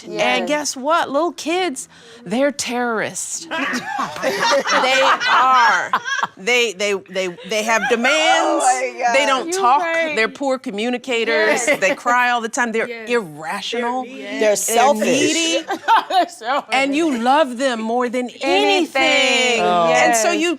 Yes. And guess what? Little kids, they're terrorists. They are. They have demands. Oh they don't talk. Right. They're poor communicators. Yes. They cry all the time. They're Yes. irrational. They're selfish. They're needy. And you love them more than anything. Oh. And so you...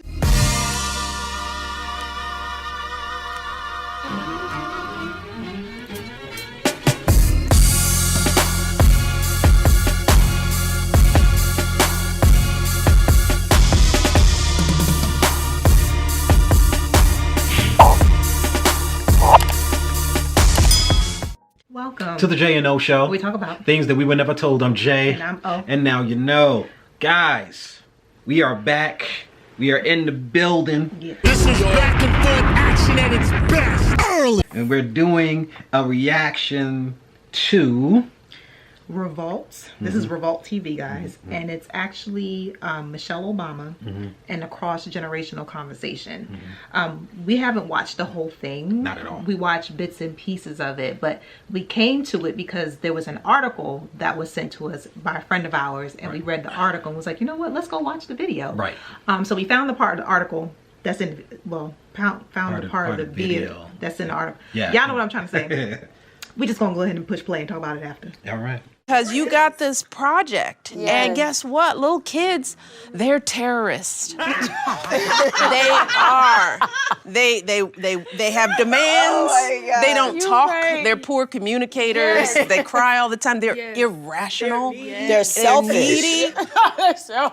Welcome to the J&O Show. We talk about things that we were never told. I'm Jay. And I'm O. And now you know. Guys, we are back. We are in the building. Yeah. This is back and forth action at its best. Early. And we're doing a reaction to... Revolt. This is Revolt TV, guys. And it's actually Michelle Obama and a cross-generational conversation. We haven't watched the whole thing. Not at all. We watched bits and pieces of it. But we came to it because there was an article that was sent to us by a friend of ours. And we read the article and was like, you know what? Let's go watch the video. Right. So we found the part of the article that's in, well, found the part of the video that's in the article. Yeah. Y'all know what I'm trying to say. We just gonna go ahead and push play and talk about it after. All right. Because you got this project. Yes. And guess what? Little kids, they're terrorists. They are. They have demands. God. They don't You're talk. right. They're poor communicators. Yes. They cry all the time. They're Yes. irrational. They're selfish. Needy.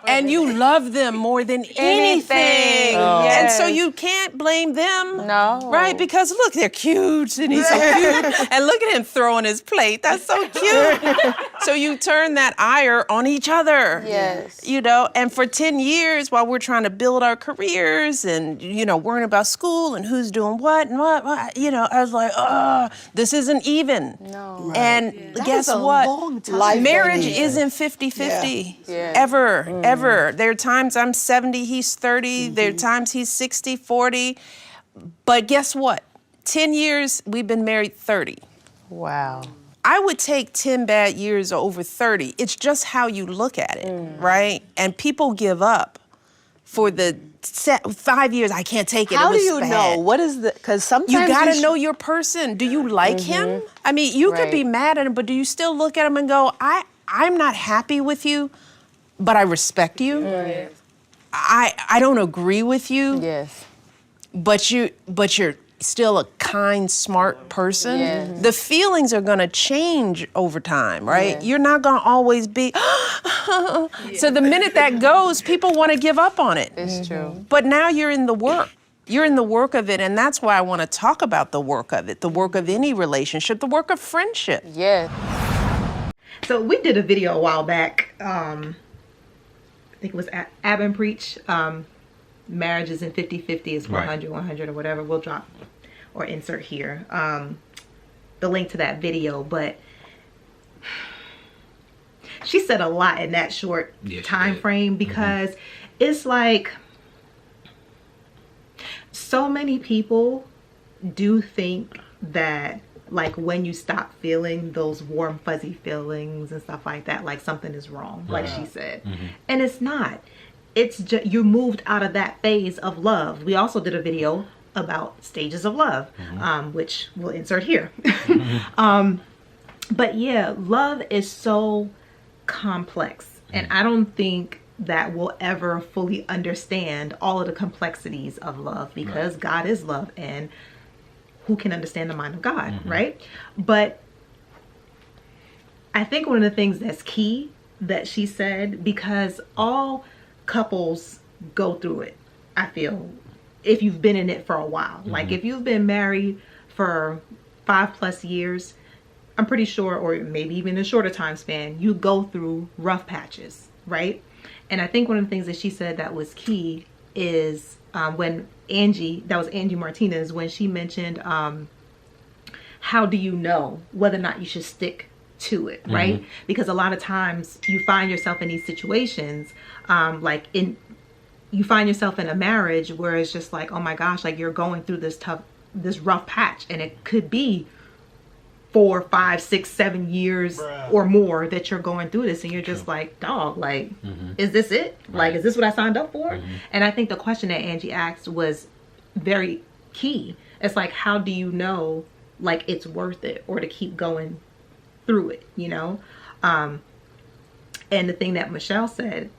And you love them more than anything. Oh. And so Yes. you can't blame them. No. Right? Because look, they're cute and he's so cute. And look at him throwing his plate. That's so cute. So you turn that ire on each other. Yes. You know, and for 10 years while we're trying to build our careers and, you know, worrying about school and who's doing what and what, you know, I was like, oh, this isn't even. No. And guess what? Life Marriage ain't isn't 50-50. Yeah. Ever, ever. There are times I'm 70, he's 30. There are times he's 60, 40. But guess what? 10 years, we've been married 30. Wow. I would take 10 bad years over 30. It's just how you look at it, right? And people give up for the 5 years. I can't take it. How it was do you bad. know? What is the, because sometimes You gotta know your person. Do you like him? I mean, you could Right. be mad at him, but do you still look at him and go, I'm not happy with you, but I respect you. I don't agree with you, Yes. but you're still a kind, smart person. Yes. The feelings are gonna change over time, right? Yes. You're not gonna always be, so the minute that goes, people wanna give up on it. It's true. But now you're in the work. You're in the work of it, and that's why I wanna talk about the work of it, the work of any relationship, the work of friendship. Yes. So we did a video a while back. I think it was Ab and Preach. Marriages in 50-50 is 100, 100 or whatever. We'll drop or insert here the link to that video. But she said a lot in that short time frame because it's like so many people do think that like when you stop feeling those warm fuzzy feelings and stuff like that, like something is wrong, like she said. And it's not. It's just you moved out of that phase of love. We also did a video about stages of love, which we'll insert here. But yeah, love is so complex, and I don't think that we'll ever fully understand all of the complexities of love because God is love, and who can understand the mind of God, right? But I think one of the things that's key that she said, because all couples go through it, I feel, if you've been in it for a while. Like if you've been married for 5+ years, I'm pretty sure, or maybe even a shorter time span, you go through rough patches, right? And I think one of the things that she said that was key is when Angie Martinez, when she mentioned how do you know whether or not you should stick to it, right? Because a lot of times you find yourself in these situations you find yourself in a marriage where it's just like, oh my gosh, like you're going through this rough patch, and it could be 4, 5, 6, 7 years or more that you're going through this, and you're just like, dog, like, is this it? Like, is this what I signed up for? And I think the question that Angie asked was very key. It's like, how do you know, like, it's worth it, or to keep going through it, you know? And the thing that Michelle said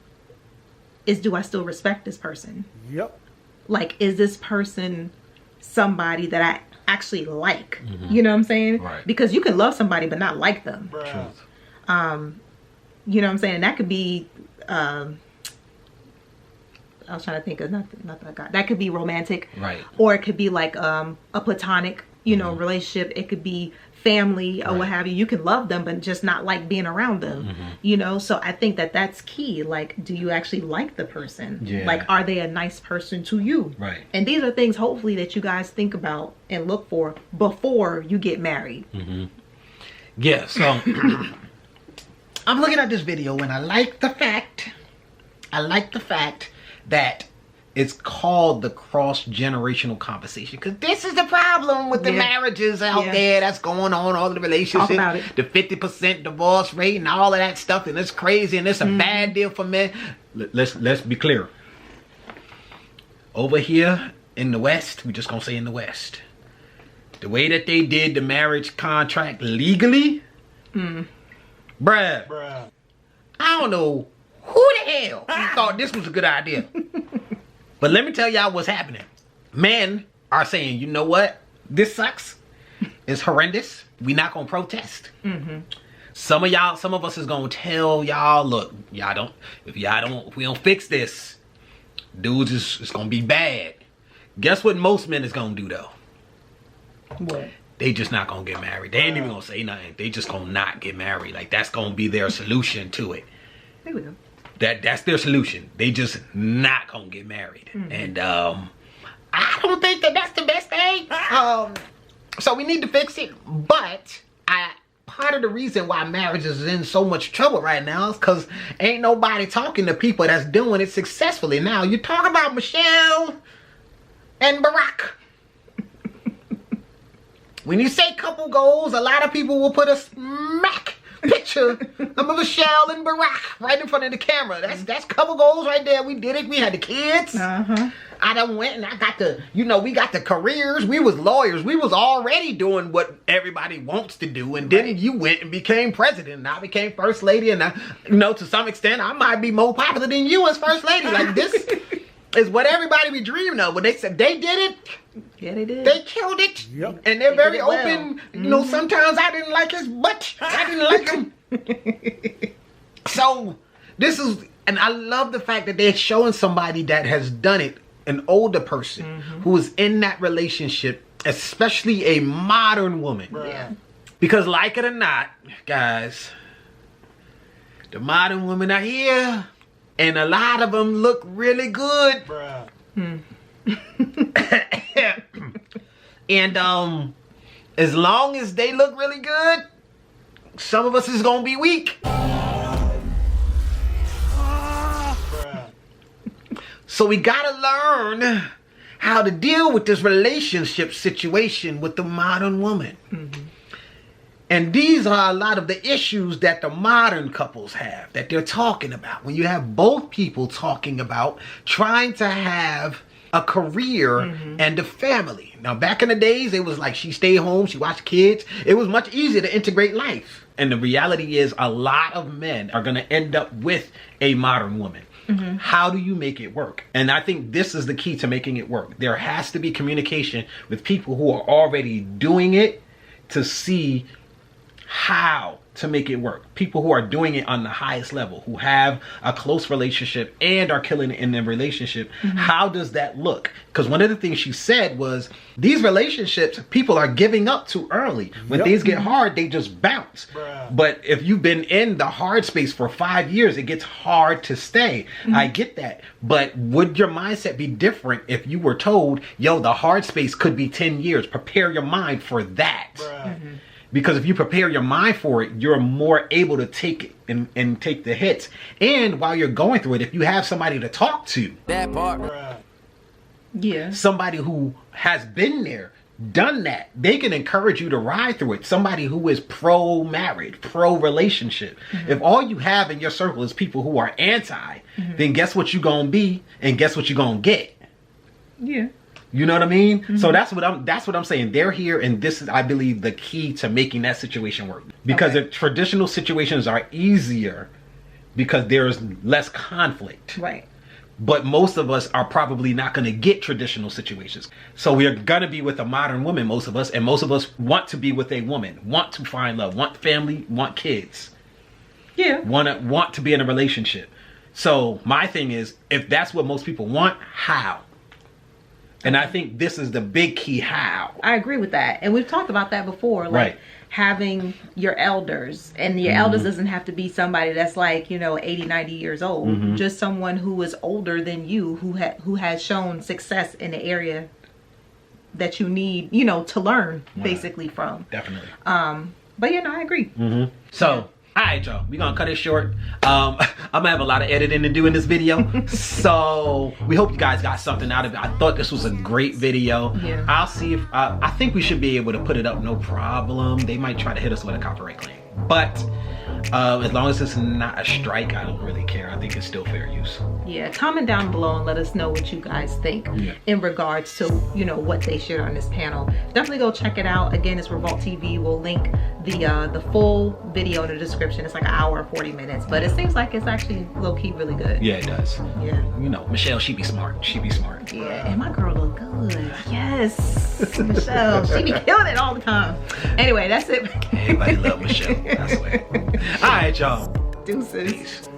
is, do I still respect this person? Yep. Like, is this person somebody that I actually like? You know what I'm saying? Right. Because you can love somebody but not like them. Bruh. You know what I'm saying? And that could be I was trying to think of not that guy. That could be romantic. Right. Or it could be like a platonic, you know, relationship. It could be family or what have you. You can love them but just not like being around them. You know, so I think that that's key. Like, do you actually like the person? Yeah. Like, are they a nice person to you? Right. And these are things hopefully that you guys think about and look for before you get married. Yeah, so I'm looking at this video and I like the fact that it's called the cross-generational conversation, because this is the problem with the marriages out there that's going on, all the relationships, Talk about it. the 50% divorce rate and all of that stuff, and it's crazy and it's a bad deal for men. Let's be clear. Over here in the West, we're just gonna say in the West, the way that they did the marriage contract legally, bruh, I don't know who the hell thought this was a good idea. But let me tell y'all what's happening. Men are saying, you know what? This sucks. It's horrendous. We're not gonna protest. Some of us is gonna tell y'all, look, if we don't fix this, dudes, it's gonna be bad. Guess what most men is gonna do though? What? They just not gonna get married. They ain't even gonna say nothing. They just gonna not get married. Like, that's gonna be their solution to it. There we go. That's their solution. They just not gonna get married. And I don't think that that's the best thing. So we need to fix it. But part of the reason why marriage is in so much trouble right now is because ain't nobody talking to people that's doing it successfully. Now, you talk about Michelle and Barack. When you say couple goals, a lot of people will put a smack picture of Michelle and Barack right in front of the camera. That's couple goals right there. We did it. We had the kids. I done went and I got the, we got the careers. We was lawyers. We was already doing what everybody wants to do. And then you went and became president. And I became first lady. And to some extent, I might be more popular than you as first lady. Like, this is what everybody be dreaming of. When they said they did it, Yeah, they did. they killed it. Yep. And they're very did it well. open. Sometimes I didn't like his butt. I didn't like him. So this is, and I love the fact that they're showing somebody that has done it, an older person who is in that relationship, especially a modern woman. Yeah. Because like it or not, guys, the modern women are here, and a lot of them look really good. And as long as they look really good, some of us is gonna be weak. So we gotta learn how to deal with this relationship situation with the modern woman. And these are a lot of the issues that the modern couples have, that they're talking about. When you have both people talking about trying to have a career and a family. Now, back in the days, it was like she stayed home, she watched kids. It was much easier to integrate life. And the reality is a lot of men are going to end up with a modern woman. How do you make it work? And I think this is the key to making it work. There has to be communication with people who are already doing it to see how to make it work. People who are doing it on the highest level, who have a close relationship and are killing it in their relationship. How does that look? Because one of the things she said was, these relationships, people are giving up too early. When things get hard, they just bounce. But if you've been in the hard space for 5 years, it gets hard to stay. I get that. But would your mindset be different if you were told, yo, the hard space could be 10 years. Prepare your mind for that. Because if you prepare your mind for it, you're more able to take it and take the hits. And while you're going through it, if you have somebody to talk to, That part. Yeah. somebody who has been there done that, they can encourage you to ride through it. Somebody who is pro-marriage, pro-relationship. If all you have in your circle is people who are anti, then guess what you're going to be and guess what you're going to get. Yeah. You know what I mean? So that's what I'm saying. They're here, and this is, I believe, the key to making that situation work. Because the traditional situations are easier because there's less conflict. Right. But most of us are probably not going to get traditional situations. So we are going to be with a modern woman, most of us, and most of us want to be with a woman, want to find love, want family, want kids. Yeah. Want to be in a relationship. So my thing is, if that's what most people want, how? And I think this is the big key, how. I agree with that. And we've talked about that before. Like Right. having your elders. And your elders doesn't have to be somebody that's like, 80, 90 years old. Just someone who is older than you, who has shown success in the area that you need, to learn basically from. Definitely. But I agree. So, all right, y'all. We're going to cut it short. I'm going to have a lot of editing to do in this video. So, we hope you guys got something out of it. I thought this was a great video. Yeah. I'll see if... I think we should be able to put it up, no problem. They might try to hit us with a copyright claim. But, as long as it's not a strike, I don't really care. I think it's still fair use. Yeah, comment down below and let us know what you guys think in regards to, what they shared on this panel. Definitely go check it out. Again, it's Revolt TV. We'll link the full video in the description. It's like an hour and 40 minutes, but it seems like it's actually low-key really good. Yeah, it does. Yeah. Michelle, she be smart. She be smart. Yeah, and my girl look good. Yes, Michelle. She be killing it all the time. Anyway, that's it. Everybody love Michelle. I swear. All right, y'all. Deuces. Peace.